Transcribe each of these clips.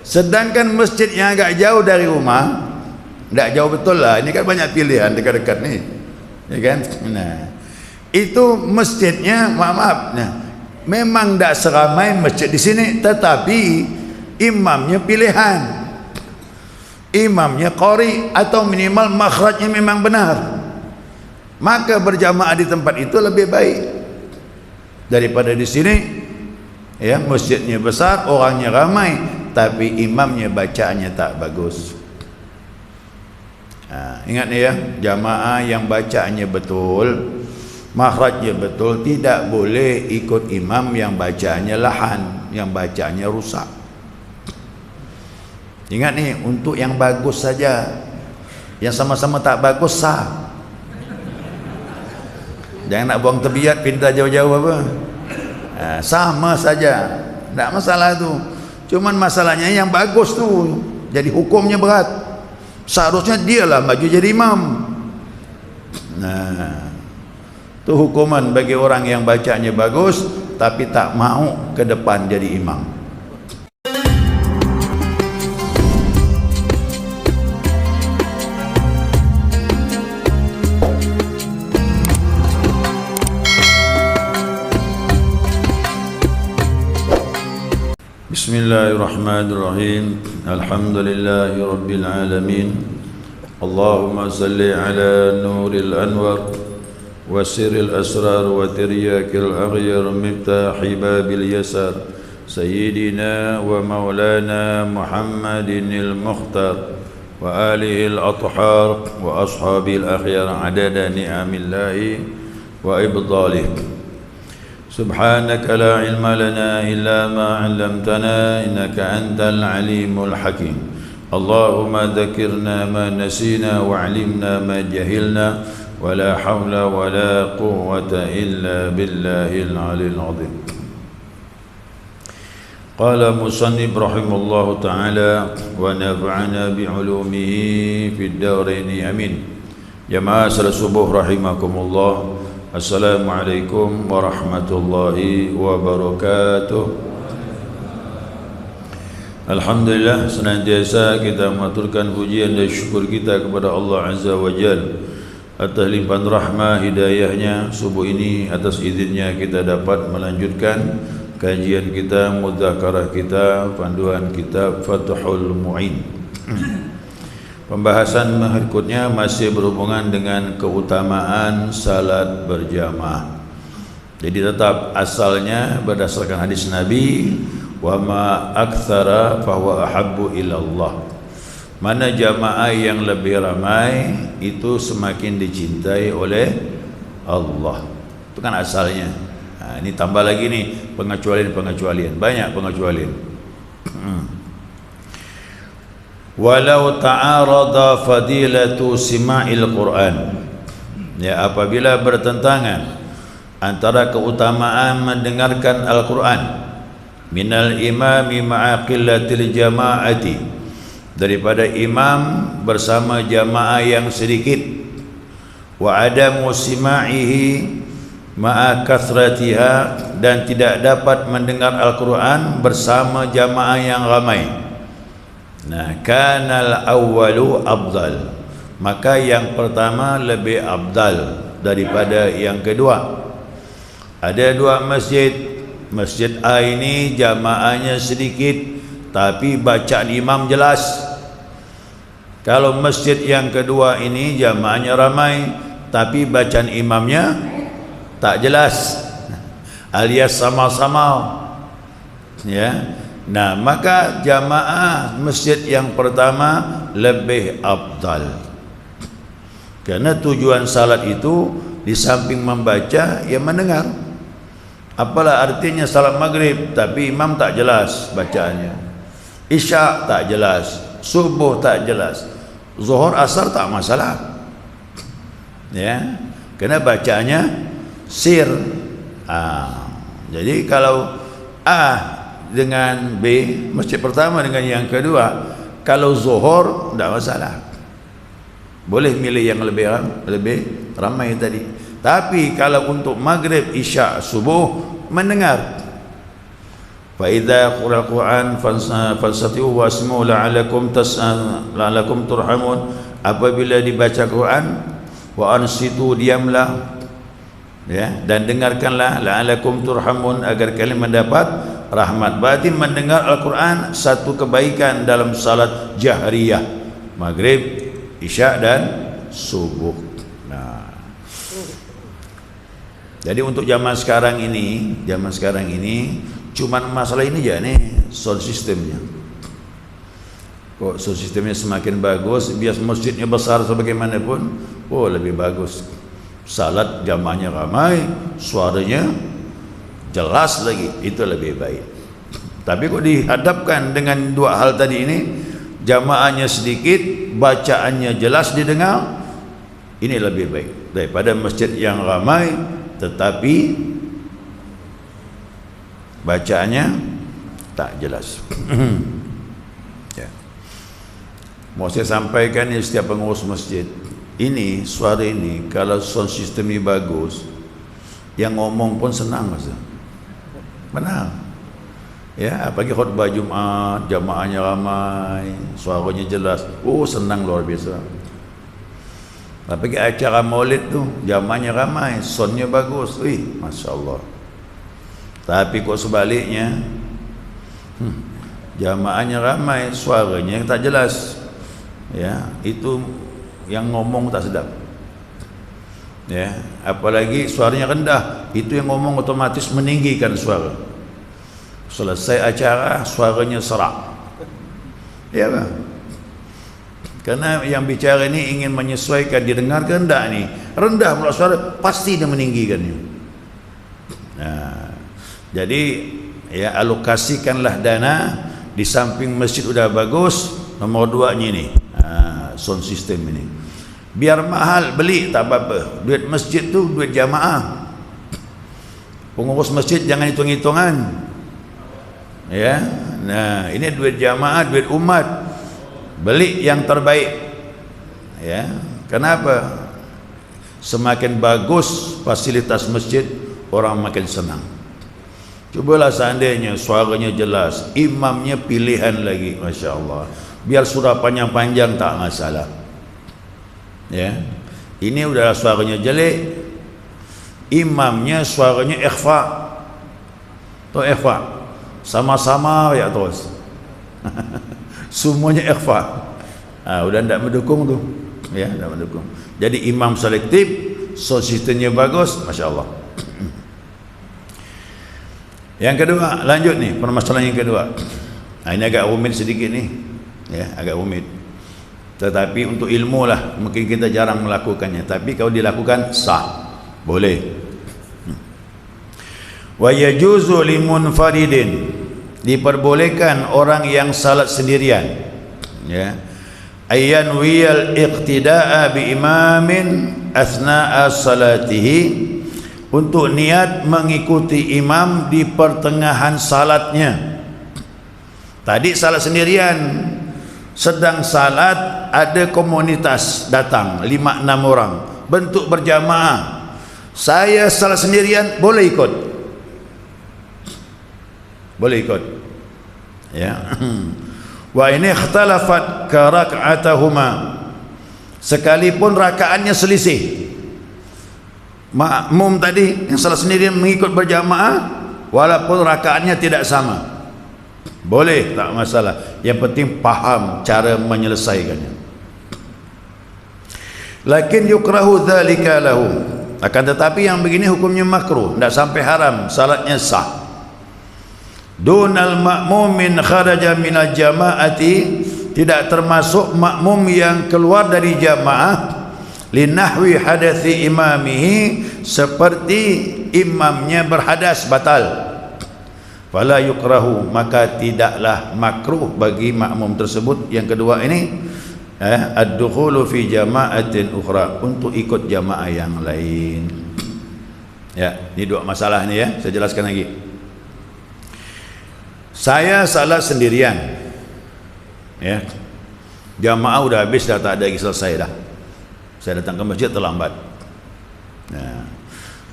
Sedangkan masjid yang agak jauh dari rumah, tak jauh betul lah, ini kan banyak pilihan dekat-dekat ni, ya kan? Nah, itu masjidnya maaf, nah, memang tak seramai masjid di sini, tetapi imamnya pilihan, imamnya qari atau minimal makhrajnya memang benar, maka berjamaah di tempat itu lebih baik daripada di sini. Ya, masjidnya besar, orangnya ramai, tapi imamnya bacaannya tak bagus. Ingat ni ya, jamaah yang bacaannya betul, makhrajnya betul, tidak boleh ikut imam yang bacaannya lahan, yang bacaannya rusak. Ingat ni, untuk yang bagus saja, yang sama-sama tak bagus sah. Jangan nak buang tebiat pintar jauh-jauh apa. Sama saja, tak masalah tu. Cuman masalahnya yang bagus tu jadi hukumnya berat. Seharusnya dialah maju jadi imam. Nah, tu hukuman bagi orang yang bacanya bagus tapi tak mau ke depan jadi imam. Bismillahirrahmanirrahim. Alhamdulillahi rabbil alamin. Allahumma salli ala nuril anwar wa sirril asrar wa tiryakil aghyar miftahi babil yasar sayyidina wa maulana Muhammadinil mukhtar wa alihi al-athhar wa ashabil akhyar adada ni'amillahi wa ibdalih. سبحانك لا علم لنا إلا ما علمتنا إنك أنت العليم الحكيم اللهم ذكرنا ما نسينا وعلمنا ما جهلنا ولا حول ولا قوة إلا بالله العلي العظيم. قال مصنف رحمه الله تعالى ونفعنا بعلومه في الدارين آمين. جماعة الصبح رحمكم الله. Assalamualaikum warahmatullahi wabarakatuh. Alhamdulillah, senantiasa kita mengaturkan pujian dan syukur kita kepada Allah Azza wa Jalla atas limpahan rahmah hidayahnya. Subuh ini atas izinnya kita dapat melanjutkan kajian kita, mudzakarah kita, panduan kitab Fathul Mu'in. Pembahasan berikutnya masih berhubungan dengan keutamaan salat berjamaah. Jadi tetap asalnya berdasarkan hadis Nabi, wa ma aktsara fa huwa ahabbu ila Allah. Mana jamaah yang lebih ramai itu semakin dicintai oleh Allah. Itu kan asalnya. Ini tambah lagi nih pengecualian, banyak pengecualian. Walau ta'arada fadilatu sima'il Qur'an, ya, apabila bertentangan antara keutamaan mendengarkan Al-Quran minal imami ma'a qillatil jama'ati, daripada imam bersama jamaah yang sedikit, wa adamu sima'ihi ma'a kathratiha, dan tidak dapat mendengar Al-Quran bersama jamaah yang ramai. Nah, kanal awwalu afdal, maka yang pertama lebih afdal daripada yang kedua. Ada dua masjid, masjid A ini jamaahnya sedikit tapi bacaan imam jelas. Kalau masjid yang kedua ini jamaahnya ramai tapi bacaan imamnya tak jelas, alias sama-sama, ya. Nah, maka jamaah masjid yang pertama lebih afdal. Karena tujuan salat itu di samping membaca, ya mendengar. Apalah artinya salat maghrib tapi imam tak jelas bacaannya, isya tak jelas, subuh tak jelas, zuhur asar tak masalah, ya, karena bacaannya sir. Jadi kalau A dengan B, masjid pertama dengan yang kedua, kalau zuhur tak masalah, boleh milih yang lebih ramai tadi. Tapi kalau untuk maghrib, isya, subuh mendengar, Fa idza quri'al Qur'an fansatu wasmu la'alakum turhamun. Apabila dibaca Quran, wa ansitu, diamlah, ya, dan dengarkanlah, la'alakum turhamun, agar kalian mendapat rahmat. Berarti mendengar Al-Quran satu kebaikan dalam salat jahriyah, maghrib, isya dan subuh. Nah, jadi untuk zaman sekarang ini cuman masalah ini aja nih, sound systemnya. Kok sound systemnya semakin bagus, biar masjidnya besar sebagaimanapun, oh lebih bagus. Salat jamaahnya ramai, suaranya jelas lagi, itu lebih baik. Tapi kok dihadapkan dengan dua hal tadi ini, jamaahnya sedikit, bacaannya jelas didengar, ini lebih baik daripada masjid yang ramai tetapi bacaannya tak jelas. Ya. Mau saya sampaikan ini setiap pengurus masjid, ini suara ini kalau sound system ini bagus, yang ngomong pun senang, Mas. Benar. Ya, apalagi khutbah Jumat, jamaahnya ramai, suaranya jelas, oh senang luar biasa. Apalagi acara maulid tu, jamaahnya ramai, soundnya bagus, wih, Masya Allah. Tapi kok sebaliknya, jamaahnya ramai, suaranya tak jelas, ya, itu yang ngomong tak sedap, ya. Apalagi suaranya rendah, itu yang ngomong otomatis meninggikan suara. Selesai acara suaranya serak, ya bang. Karena yang bicara ini ingin menyesuaikan, didengarkan rendah nih, rendah pula suara, pasti dia meninggikannya. Nah, jadi ya, alokasikanlah dana. Di samping masjid udah bagus, nomor 2-nya ini, sound system ini. Biar mahal beli tak apa-apa, duit masjid tu duit jamaah. Pengurus masjid jangan hitung-hitungan, ya. Nah, ini duit jamaah, duit umat, beli yang terbaik, ya. Kenapa? Semakin bagus fasilitas masjid, orang makin senang. Cobalah seandainya suaranya jelas, imamnya pilihan lagi, Masya Allah, biar surah panjang-panjang tak masalah, ya. Ini udah suaranya jelek, imamnya suaranya ikhfa, atau ikhfa, sama-sama ya terus. Semuanya ikhfa, udah tidak mendukung tuh, ya, tidak mendukung. Jadi imam selektif, sound systemnya bagus, Masya Allah. Yang kedua, lanjut nih permasalahan yang kedua. Nah, ini agak rumit sedikit nih, ya, agak rumit. Tetapi untuk ilmu lah, mungkin kita jarang melakukannya. Tapi kalau dilakukan sah, boleh. Wa yajuzu limunfaridin, diperbolehkan orang yang salat sendirian, ya, ayyan wiyal iqtida'a bi imamin asna'a salatihi, untuk niat mengikuti imam di pertengahan salatnya. Tadi salat sendirian, sedang salat ada komunitas datang 5-6 orang, bentuk berjamaah. Saya salat sendirian, boleh ikut, boleh ikut, ya. Wa ini ikhtalafat ka rak'atahuma, sekalipun rakaatnya selisih. Makmum tadi yang salat sendirian mengikut berjamaah, walaupun rakaatnya tidak sama, boleh, tak masalah. Yang penting paham cara menyelesaikannya. Lakin yukrahu dzalika lahu, akan tetapi yang begini hukumnya makruh, tidak sampai haram, salatnya sah. Dunal ma'mumin kharaja minal jama'ati, tidak termasuk makmum yang keluar dari jamaah, linahwi hadathi imamihi, seperti imamnya berhadas batal. Fala yukrahu, maka tidaklah makruh bagi makmum tersebut yang kedua ini, ad-dukhulu fi jama'atin ukhra, untuk ikut jamaah yang lain. Ya, ini dua masalah ni, ya, saya jelaskan lagi. Saya salat sendirian, ya, jamaah udah habis, dah tak ada lagi, selesai dah. Saya datang ke masjid terlambat. Nah,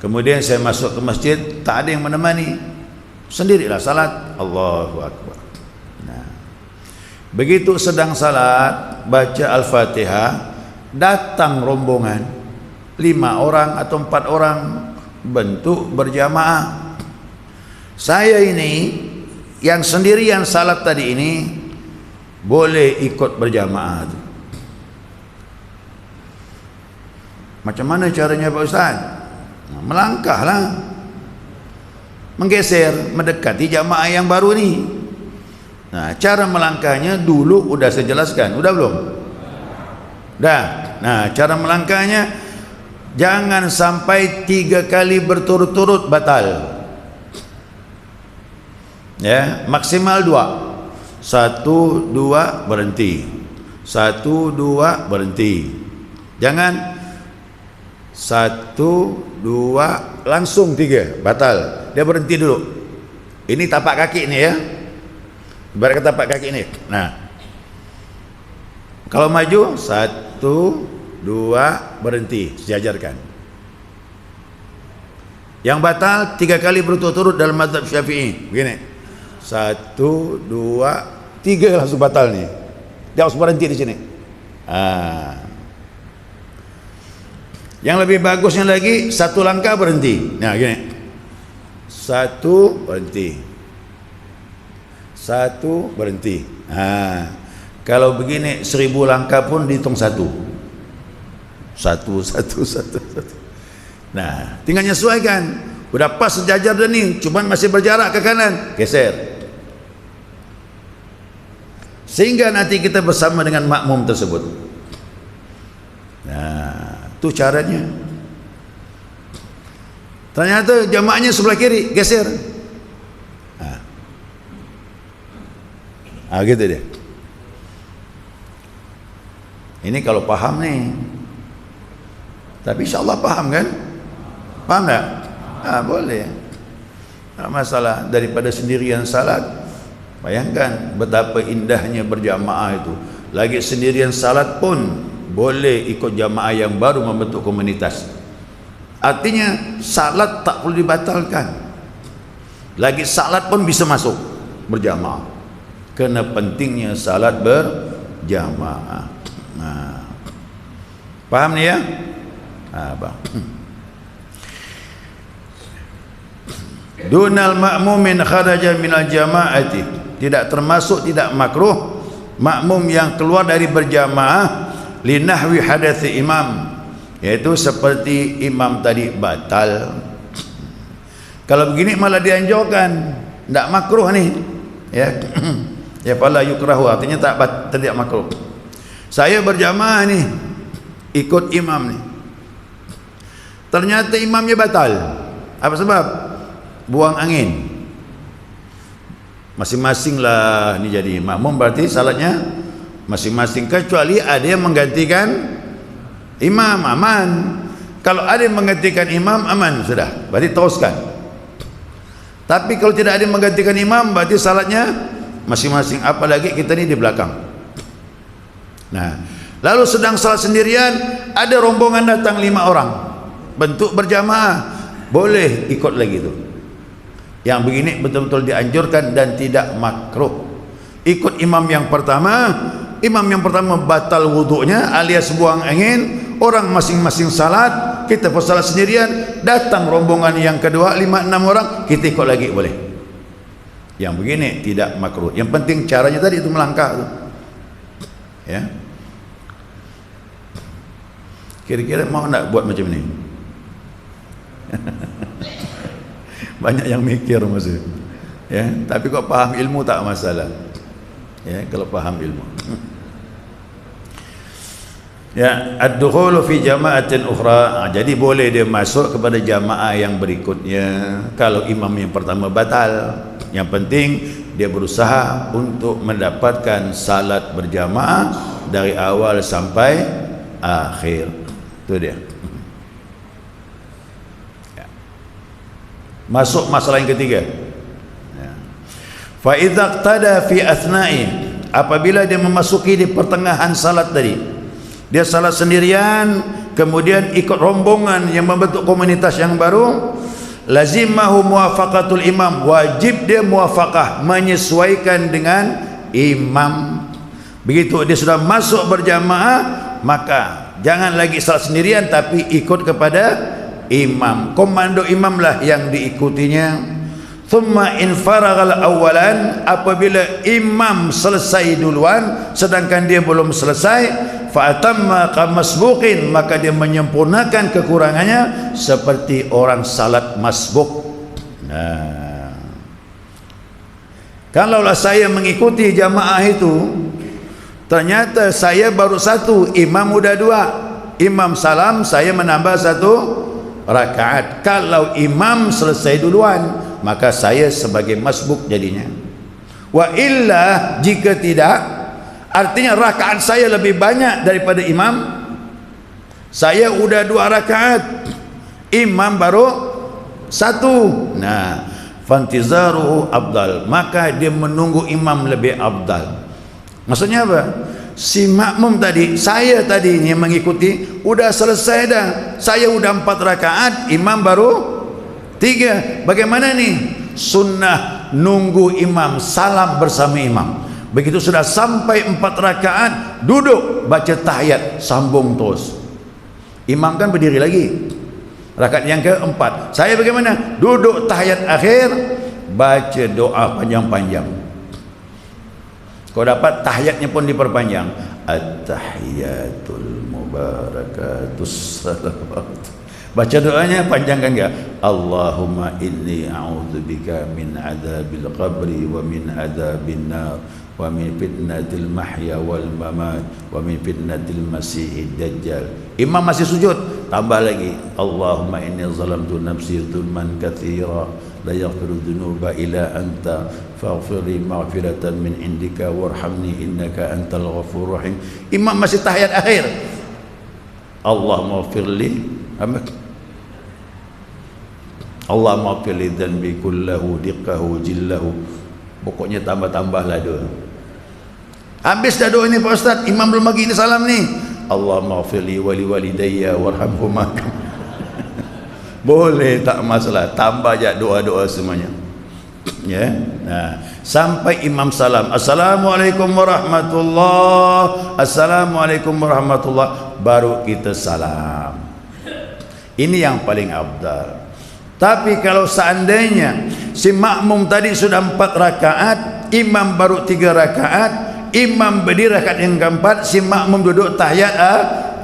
kemudian saya masuk ke masjid, tak ada yang menemani. Sendirilah salat, Allahu Akbar. Nah, begitu sedang salat baca Al-Fatihah, datang rombongan 5 orang atau 4 orang bentuk berjamaah. Saya ini yang sendirian salat tadi ini boleh ikut berjamaah. Macam mana caranya Pak Ustaz? Melangkahlah, menggeser, mendekati jamaah yang baru ni. Nah, cara melangkahnya dulu udah saya jelaskan, udah belum? Dah. Nah, cara melangkahnya jangan sampai 3 kali berturut-turut batal. Ya, maksimal 2. 1, 2 berhenti. 1, 2 berhenti. Jangan 1, 2 langsung 3 batal. Dia berhenti dulu. Ini tapak kaki ni ya. Ibarat tapak kaki ni. Nah, kalau maju 1, 2 berhenti, sejajarkan. Yang batal 3 kali berturut-turut dalam mazhab Syafi'i. Begini. 1, 2, 3 langsung batal ni. Dia harus berhenti di sini. Yang lebih bagusnya lagi 1 langkah berhenti. Nah, gini. 1 berhenti. 1 berhenti. Kalau begini 1000 langkah pun dihitung 1. 1. Nah, tinggal nyesuaikan. Udah pas sejajar dah ni, cuman masih berjarak ke kanan, geser. Sehingga nanti kita bersama dengan makmum tersebut. Nah, itu caranya. Ternyata jamaahnya sebelah kiri, geser. Gitu dia. Ini kalau paham nih. Tapi insyaAllah paham kan? Paham tak? Boleh. Tak masalah. Daripada sendirian salat, bayangkan betapa indahnya berjamaah itu. Lagi sendirian salat pun boleh ikut jamaah yang baru membentuk komunitas. Artinya salat tak perlu dibatalkan. Lagi salat pun bisa masuk berjamaah. Kena pentingnya salat berjamaah. Paham ni ya? Bang. Dunal ma'mumin kharaja minal jama'ati. Tidak termasuk, tidak makruh makmum yang keluar dari berjamaah linahwi hadathi imam, yaitu seperti imam tadi batal. Kalau begini malah dianjurkan, tidak makruh ni ya. Ya fala yukrahu, artinya tidak makruh. Saya berjamaah ni, ikut imam ni, ternyata imamnya batal. Apa sebab? Buang angin. Masing-masing lah ni jadi makmum, berarti salatnya masing-masing, kecuali ada yang menggantikan imam, aman. Kalau ada yang menggantikan imam, aman, sudah, berarti teruskan. Tapi kalau tidak ada yang menggantikan imam, berarti salatnya masing-masing, apalagi kita ni di belakang. Nah, lalu sedang salat sendirian, ada rombongan datang 5 orang bentuk berjamaah, boleh ikut lagi tu. Yang begini betul-betul dianjurkan dan tidak makruh. Ikut imam yang pertama batal wuduknya alias buang angin, orang masing-masing salat, kita pun salat sendirian, datang rombongan yang kedua 5-6 orang, kita ikut lagi boleh. Yang begini tidak makruh. Yang penting caranya tadi itu melangkah tu. Ya. Kira-kira mau nak buat macam ni? Banyak yang mikir masih. Ya, tapi kau paham ilmu tak masalah. Ya, kalau paham ilmu. Ya, ad-dukhulu fi jama'atin ukhra. Jadi boleh dia masuk kepada jamaah yang berikutnya kalau imam yang pertama batal. Yang penting dia berusaha untuk mendapatkan salat berjamaah dari awal sampai akhir. Itu dia. Ya. Masuk masalah yang ketiga. Ya. Fa idza qtada fi athna'i, apabila dia memasuki di pertengahan salat tadi, dia salat sendirian, kemudian ikut rombongan yang membentuk komunitas yang baru, lazimahu muwafaqatul imam, wajib dia muwafaqah, menyesuaikan dengan imam. Begitu dia sudah masuk berjamaah, maka jangan lagi salat sendirian tapi ikut kepada imam. Komando imam lah yang diikutinya. Thumma in faraghal awalan, apabila imam selesai duluan sedangkan dia belum selesai, fa atamma kamasbuqin, maka dia menyempurnakan kekurangannya seperti orang salat masbuk. Nah, kalaulah saya mengikuti jamaah itu, ternyata saya baru satu, imam udah dua, imam salam, saya menambah satu rakaat. Kalau imam selesai duluan, maka saya sebagai masbuk jadinya. Wa illa, jika tidak, artinya rakaat saya lebih banyak daripada imam, saya udah 2 rakaat, imam baru 1. Nah, fantizaruhu afdal, maka dia menunggu imam lebih afdal. Maksudnya apa? Si makmum tadi, saya tadi yang mengikuti, udah selesai dah, saya udah 4 rakaat, imam baru 3. Bagaimana nih? Sunnah nunggu imam, salam bersama imam. Begitu sudah sampai 4 rakaat, duduk baca tahiyat, sambung terus. Imam kan berdiri lagi, rakaat yang keempat. Saya bagaimana? Duduk tahiyat akhir, baca doa panjang-panjang. Kau dapat tahiyatnya pun diperpanjang. At-tahiyatul mubarakatus salawat. Baca doanya panjangkan enggak? Allahumma inni a'udzubika min adzabil qabri wa min adzabin nar wa min fitnatil mahya wal mamat wa min fitnatil masiihid dajjal. Imam masih sujud, tambah lagi, Allahumma inni zalamtu nafsi dzulman katsira la yaghfiru dzunuba illa anta faghfir li maghfiratan min indika warhamni innaka antal ghafurur rahim. Imam masih tahiyat akhir, Allahumma ighfirli Allahumma ighfir li dhanbi kullahu diqqahu jillahu. Pokoknya tambah-tambahlah doa. Habis dah doa ini Pak Ustaz, imam belum bagi ini salam nih. Allahumma ighfir li wa li walidayya warhamhuma. Boleh, tak masalah, tambah aja doa-doa semuanya. Ya. Nah, sampai imam salam, assalamualaikum warahmatullah, assalamualaikum warahmatullah, baru kita salam. Ini yang paling afdal. Tapi kalau seandainya si makmum tadi sudah 4 rakaat, imam baru 3 rakaat, imam berdiri rakaat yang keempat, si makmum duduk tahiyat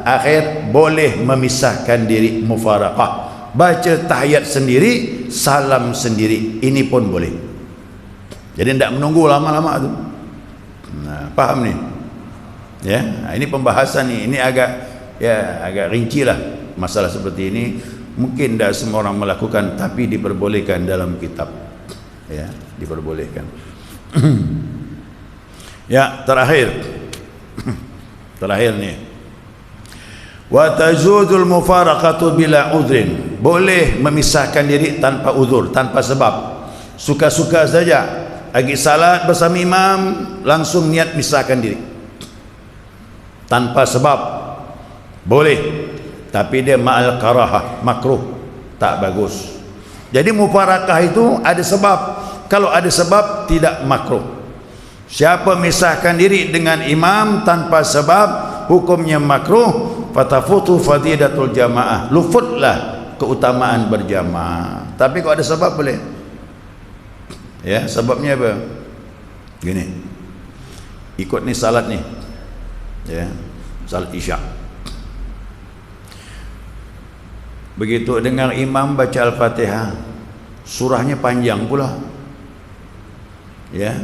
akhir, boleh memisahkan diri, mufaraqah, baca tahiyat sendiri, salam sendiri, ini pun boleh. Jadi tidak menunggu lama-lama tu. Nah, paham nih? Ya, nah, ini pembahasan nih, ini agak rinci lah masalah seperti ini. Mungkin tidak semua orang melakukan, tapi diperbolehkan dalam kitab. Ya, diperbolehkan. Ya, terakhir nih. Wa tajuzul mufaraqatu bila udhrin. Boleh memisahkan diri tanpa uzur, tanpa sebab. Suka-suka saja. Lagi salat bersama imam, langsung niat misahkan diri. Tanpa sebab. Boleh. Tapi dia ma'al karahah, makruh, tak bagus. Jadi mufaraqah itu ada sebab. Kalau ada sebab, tidak makruh. Siapa misahkan diri dengan imam tanpa sebab, hukumnya makruh. Fatafutu fadidatul jamaah, luputlah keutamaan berjamaah. Tapi kalau ada sebab boleh. Ya, sebabnya apa? Gini, ikut nih salat nih, ya, salat isya. Begitu dengar imam baca Al-Fatihah, surahnya panjang pula. Ya.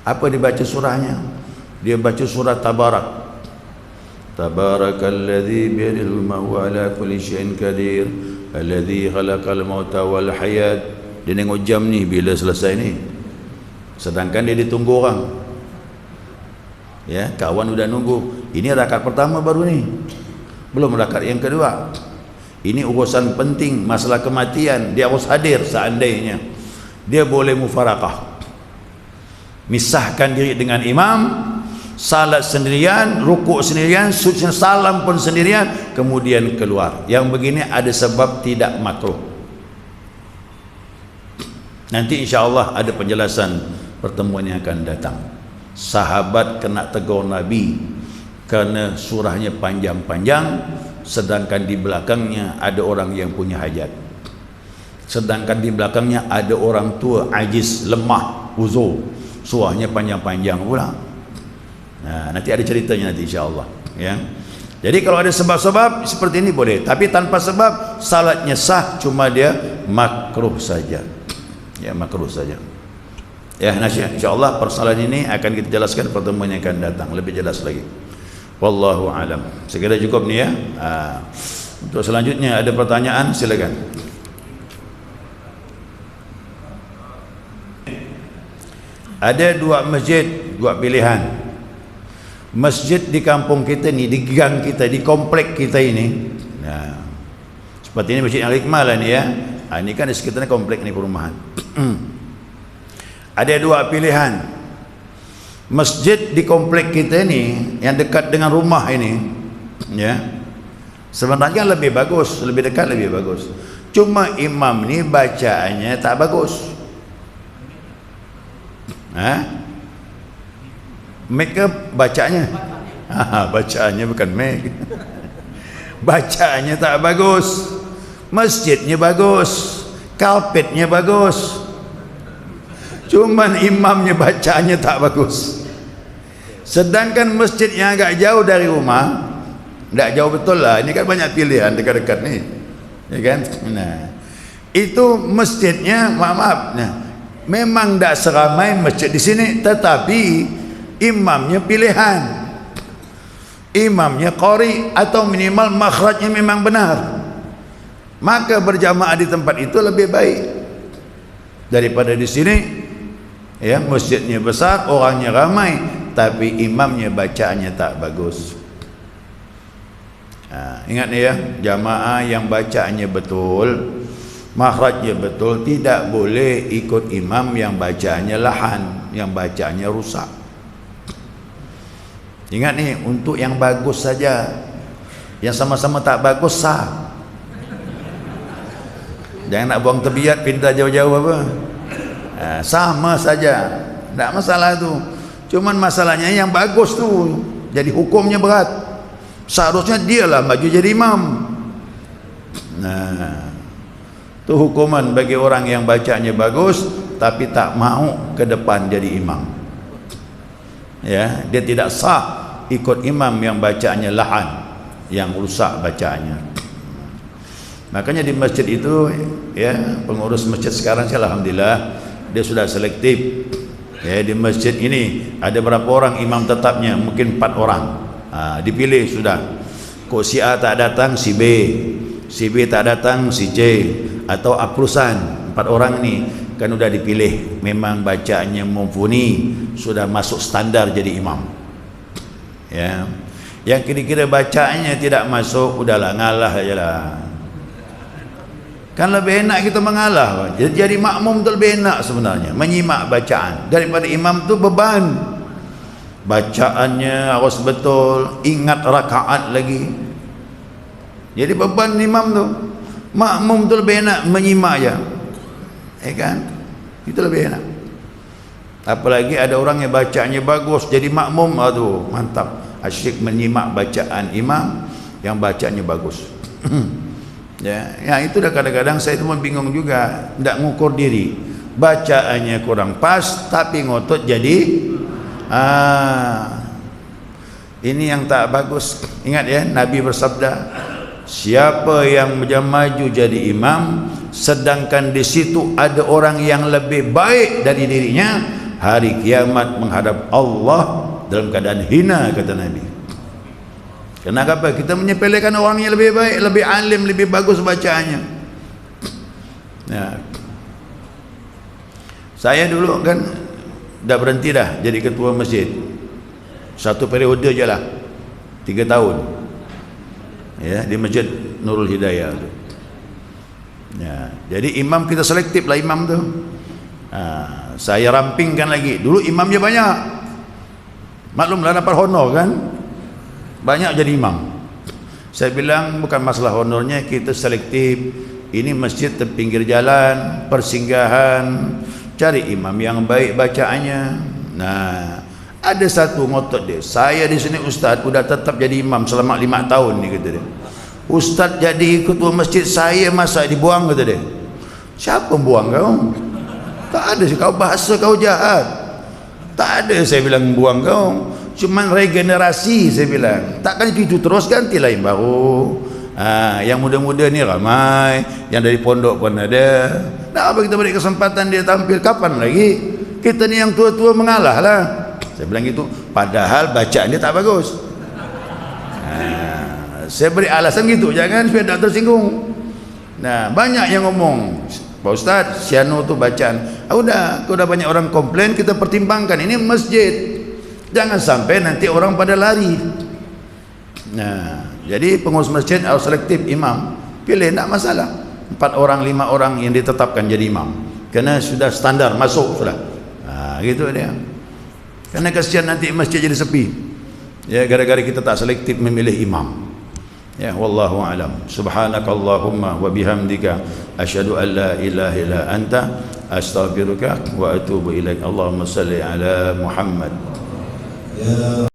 Apa dibaca surahnya? Dia baca surah Tabarak. Tabarakalladzi biyadihil mulku wa ala kulli syai'in qadir, alladzi khalaqal mauta wal hayat. Dia tengok jam ni bila selesai ni. Sedangkan dia ditunggu orang. Ya, kawan udah nunggu. Ini rakaat pertama baru ni. Belum rakaat yang kedua. Ini urusan penting, masalah kematian, dia harus hadir. Seandainya dia boleh mufaraqah, misahkan diri dengan imam, salat sendirian, rukuk sendirian, sujud salam pun sendirian, kemudian keluar. Yang begini ada sebab, tidak makruh. Nanti insya-Allah ada penjelasan pertemuan yang akan datang. Sahabat kena tegur Nabi kerana surahnya panjang-panjang, sedangkan di belakangnya ada orang yang punya hajat, sedangkan di belakangnya ada orang tua ajiz, lemah, uzur, surahnya panjang-panjang pula. Nah, nanti ada ceritanya nanti insya-Allah, ya. Jadi kalau ada sebab-sebab seperti ini boleh, tapi tanpa sebab salatnya sah, cuma dia makruh saja. Ya, makruh saja. Ya, insya-Allah persoalan ini akan kita jelaskan pertemuan yang akan datang lebih jelas lagi. Wallahu alam. Sekira cukup nih ya. Untuk selanjutnya ada pertanyaan, silakan. Ada dua masjid, dua pilihan. Masjid di kampung kita ni, di gang kita, di komplek kita ini. Nah, seperti ini Masjid Al-Hikmah lah ni ya. Ini kan di sekitarnya komplek ni perumahan. Ada dua pilihan. Masjid di komplek kita ni yang dekat dengan rumah ini, ya, sebenarnya lebih bagus, lebih dekat, lebih bagus. Cuma imam ni bacaannya tak bagus. Make bacanya, bacaannya bukan make. Bacaannya tak bagus. Masjidnya bagus, karpetnya bagus, cuman imamnya bacaannya tak bagus. Sedangkan masjid yang agak jauh dari rumah, tak jauh betul lah, ini kan banyak pilihan dekat-dekat ni, ya kan? Nah, itu masjidnya, maaf, nah, memang tak seramai masjid di sini, tetapi imamnya pilihan, imamnya qari atau minimal makhrajnya memang benar, maka berjamaah di tempat itu lebih baik daripada di sini. Ya, masjidnya besar, orangnya ramai, tapi imamnya bacaannya tak bagus. Ingat ni ya, jamaah yang bacaannya betul, makhrajnya betul, tidak boleh ikut imam yang bacaannya lahan, yang bacaannya rusak. Ingat ni, untuk yang bagus saja, yang sama-sama tak bagus sah. Jangan nak buang tebiat pindah jauh-jauh apa. Sama saja, tak masalah tu. Cuman masalahnya yang bagus tu jadi hukumnya berat. Seharusnya dialah maju jadi imam. Nah, tu hukuman bagi orang yang bacanya bagus tapi tak mau ke depan jadi imam. Ya, dia tidak sah ikut imam yang bacaannya lahan, yang rusak bacaannya. Makanya di masjid itu, ya, pengurus masjid sekarang alhamdulillah dia sudah selektif. Ya, di masjid ini ada berapa orang imam tetapnya? Mungkin 4 orang. Dipilih sudah. Kok si A tak datang, si B, si B tak datang, si C, atau aplusan. 4 orang ni kan sudah dipilih, memang bacaannya mumpuni, sudah masuk standar jadi imam. Ya, yang kira-kira bacaannya tidak masuk, udahlah ngalah ajalah. Kan lebih enak kita mengalah. Jadi makmum tu lebih enak sebenarnya, menyimak bacaan daripada imam tu beban. Bacaannya harus betul, ingat rakaat lagi. Jadi beban imam tu. Makmum tu lebih enak menyimak je. Kan? Itu lebih enak. Apalagi ada orang yang bacaannya bagus jadi makmum, aduh mantap. Asyik menyimak bacaan imam yang bacaannya bagus. Ya, itu dah kadang-kadang saya tu pun bingung juga, tidak mengukur diri. Bacaannya kurang pas tapi ngotot jadi ini yang tak bagus. Ingat ya, Nabi bersabda, siapa yang maju jadi imam sedangkan di situ ada orang yang lebih baik dari dirinya, hari kiamat menghadap Allah dalam keadaan hina, kata Nabi. Kenapa? Kita menyepelekan orang yang lebih baik, lebih alim, lebih bagus bacaannya. Ya. Saya dulu kan dah berhenti dah jadi ketua masjid. Satu periode je lah, 3 tahun. Ya, di Masjid Nurul Hidayah tu. Ya, jadi imam kita selektif lah imam tu. Saya rampingkan lagi. Dulu imamnya banyak. Maklumlah dapat honor kan. Banyak jadi imam. Saya bilang bukan masalah honornya, kita selektif. ini masjid terpinggir jalan, persinggahan, cari imam yang baik bacaannya. Nah, ada satu ngotot dia, saya di sini ustaz udah tetap jadi imam selama 5 tahun ni, kata dia. Ustaz jadi ketua masjid, saya masa dibuang, kata dia. Siapa buang kau? Tak ada, kau bahasa kau jahat. Tak ada saya bilang buang kau, cuman regenerasi saya bilang. Takkan itu terus, ganti lain baru. Yang muda-muda ni ramai, yang dari pondok pun ada. Nah, apa kita beri kesempatan dia tampil, kapan lagi? Kita ni yang tua-tua mengalah lah. Saya bilang gitu, padahal bacaan dia tak bagus. Saya beri alasan gitu, jangan supaya tak tersinggung. Nah, banyak yang ngomong, Pak Ustaz, Siano tu bacaan. Udah banyak orang komplain, kita pertimbangkan. Ini masjid, jangan sampai nanti orang pada lari. Nah, jadi pengurus masjid harus selektif imam. Pilih, tak masalah. 4 orang, 5 orang yang ditetapkan jadi imam. Kerana sudah standar masuk sudah. Gitu dia. Karena kasihan nanti masjid jadi sepi. Ya, gara-gara kita tak selektif memilih imam. Ya, wallahu alam. Subhanakallahumma wa bihamdika asyhadu an la ilaha illa anta astaghfiruka wa atubu ilaik. Allahumma salli ala Muhammad. Ya